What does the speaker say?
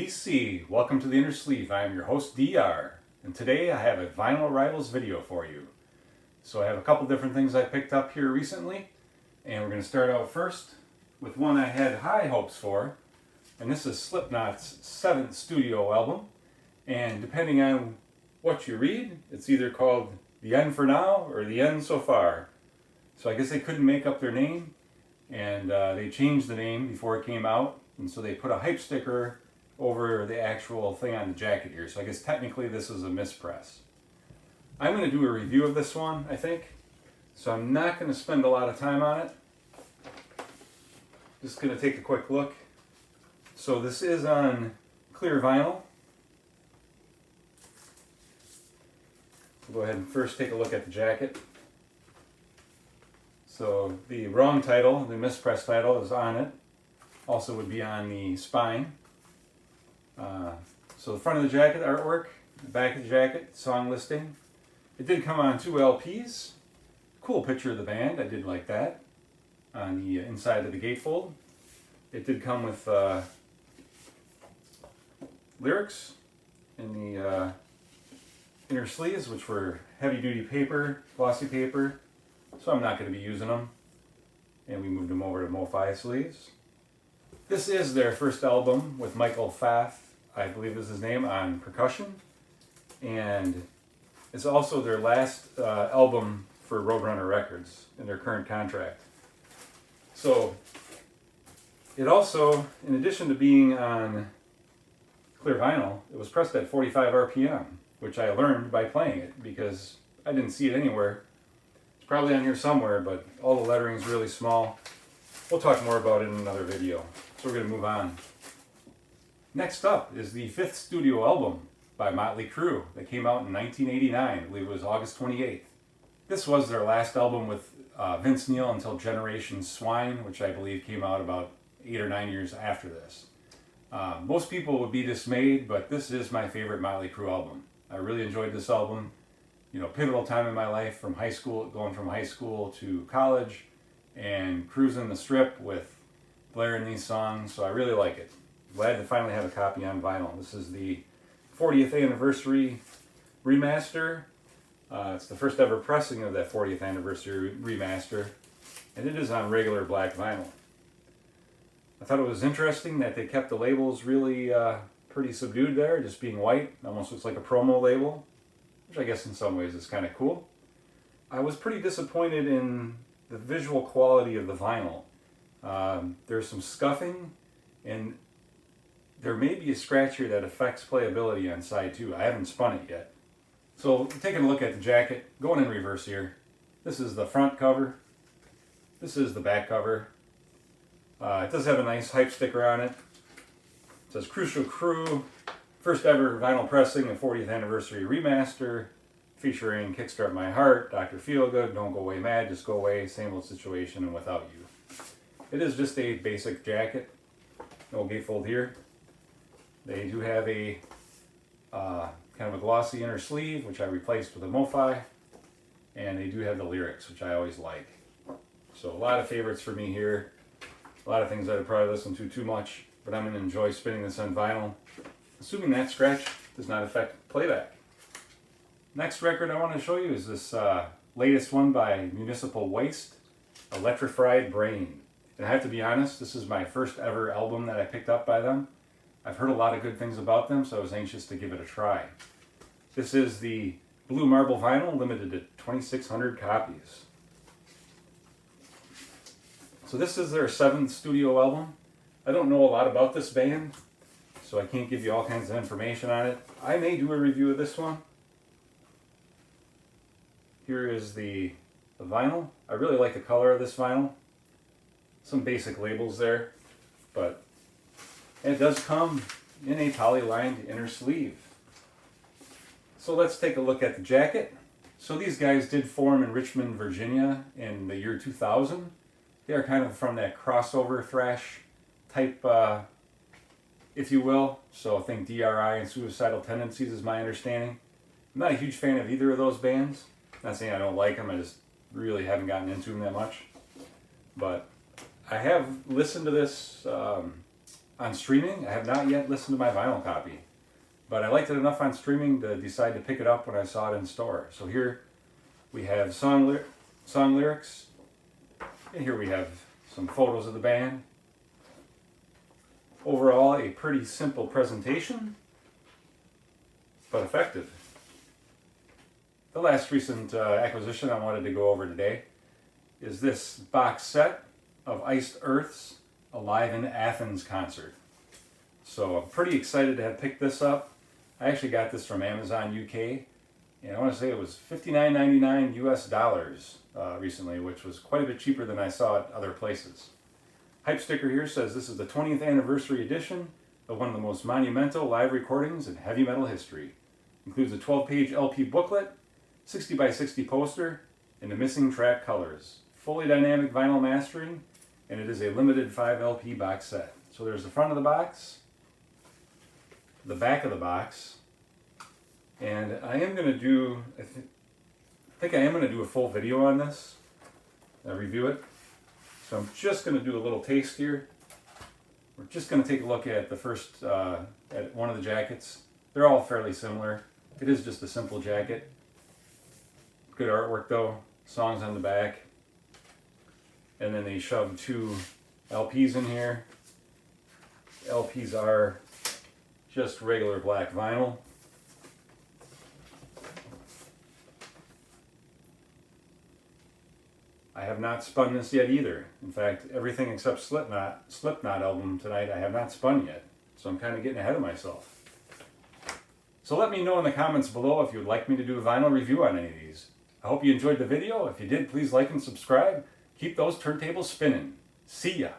DC, welcome to the Inner Sleeve. I am your host DR, and today I have a Vinyl Arrivals video for you. So I have a couple different things I picked up here recently, and we're going to start out first with one I had high hopes for, and this is Slipknot's 7th studio album, and depending on what you read, it's either called The End for Now or The End So Far. So I guess they couldn't make up their name, and they changed the name before it came out, and so they put a hype sticker over the actual thing on the jacket here. So I guess technically this is a mispress. I'm going to do a review of this one, I think. So I'm not going to spend a lot of time on it. Just going to take a quick look. So this is on clear vinyl. We'll go ahead and first take a look at the jacket. So the wrong title, the mispressed title, is on it. Also would be on the spine. So the front of the jacket artwork, the back of the jacket, song listing. It did come on 2 LPs. Cool picture of the band, I did like that. On the inside of the gatefold. It did come with lyrics in the inner sleeves, which were heavy duty paper, glossy paper. So I'm not going to be using them. And we moved them over to MoFi sleeves. This is their first album with Michael Pfaff, I believe is his name, on percussion. And it's also their last album for Roadrunner Records in their current contract. So it also, in addition to being on clear vinyl, it was pressed at 45 RPM, which I learned by playing it because I didn't see it anywhere. It's probably on here somewhere, but all the lettering is really small. We'll talk more about it in another video. So we're going to move on. Next up is the 5th studio album by Motley Crue that came out in 1989. I believe it was August 28th. This was their last album with Vince Neil until Generation Swine, which I believe came out about 8 or 9 years after this. Most people would be dismayed, but this is my favorite Motley Crue album. I really enjoyed this album. You know, pivotal time in my life from high school, going from high school to college, and cruising the strip with blaring these songs, so I really like it. Glad to finally have a copy on vinyl. This is the 40th anniversary remaster. It's the first ever pressing of that 40th anniversary remaster, and it is on regular black vinyl. I thought it was interesting that they kept the labels really pretty subdued there, just being white. Almost looks like a promo label, which I guess in some ways is kind of cool. I was pretty disappointed in the visual quality of the vinyl. There's some scuffing, and there may be a scratch here that affects playability on side 2. I haven't spun it yet. So taking a look at the jacket, going in reverse here. This is the front cover. This is the back cover. It does have a nice hype sticker on it. It says Crucial Crue, first ever vinyl pressing, a 40th anniversary remaster, featuring Kickstart My Heart, Dr. Feelgood, Don't Go Away Mad, Just Go Away, Same Old Situation, and Without You. It is just a basic jacket. No gatefold here. They do have a kind of a glossy inner sleeve, which I replaced with a MoFi. And they do have the lyrics, which I always like. So a lot of favorites for me here. A lot of things that I probably listen to too much, but I'm going to enjoy spinning this on vinyl, assuming that scratch does not affect playback. Next record I want to show you is this latest one by Municipal Waste, Electrified Brain. And I have to be honest, this is my first ever album that I picked up by them. I've heard a lot of good things about them, so I was anxious to give it a try. This is the Blue Marble vinyl, limited to 2,600 copies. So this is their 7th studio album. I don't know a lot about this band, so I can't give you all kinds of information on it. I may do a review of this one. Here is the vinyl. I really like the color of this vinyl. Some basic labels there, but it does come in a poly-lined inner sleeve. So let's take a look at the jacket. So these guys did form in Richmond, Virginia in the year 2000. They are kind of from that crossover thrash type, if you will. So I think DRI and Suicidal Tendencies is my understanding. I'm not a huge fan of either of those bands. Not saying I don't like them, I just really haven't gotten into them that much. But I have listened to this on streaming. I have not yet listened to my vinyl copy, but I liked it enough on streaming to decide to pick it up when I saw it in store. So here we have song lyrics, and here we have some photos of the band. Overall, a pretty simple presentation, but effective. The last recent acquisition I wanted to go over today is this box set of Iced Earth's Alive in Athens concert. So I'm pretty excited to have picked this up. I actually got this from Amazon UK, and I want to say it was $59.99 US dollars recently, which was quite a bit cheaper than I saw at other places. Hype sticker here says this is the 20th anniversary edition of one of the most monumental live recordings in heavy metal history. Includes a 12-page LP booklet, 60 by 60 poster, and the missing track colors. Fully dynamic vinyl mastering, and it is a limited 5 LP box set. So there's the front of the box, the back of the box, and I am going to do, I think I am going to do a full video on this, review it. So I'm just going to do a little taste here. We're just going to take a look at the first, at one of the jackets. They're all fairly similar. It is just a simple jacket. Good artwork though, songs on the back. And then they shoved 2 LPs in here. LPs are just regular black vinyl. I have not spun this yet either. In fact, everything except Slipknot album tonight I have not spun yet. So I'm kind of getting ahead of myself. So let me know in the comments below if you would like me to do a vinyl review on any of these. I hope you enjoyed the video. If you did, please like and subscribe. Keep those turntables spinning. See ya!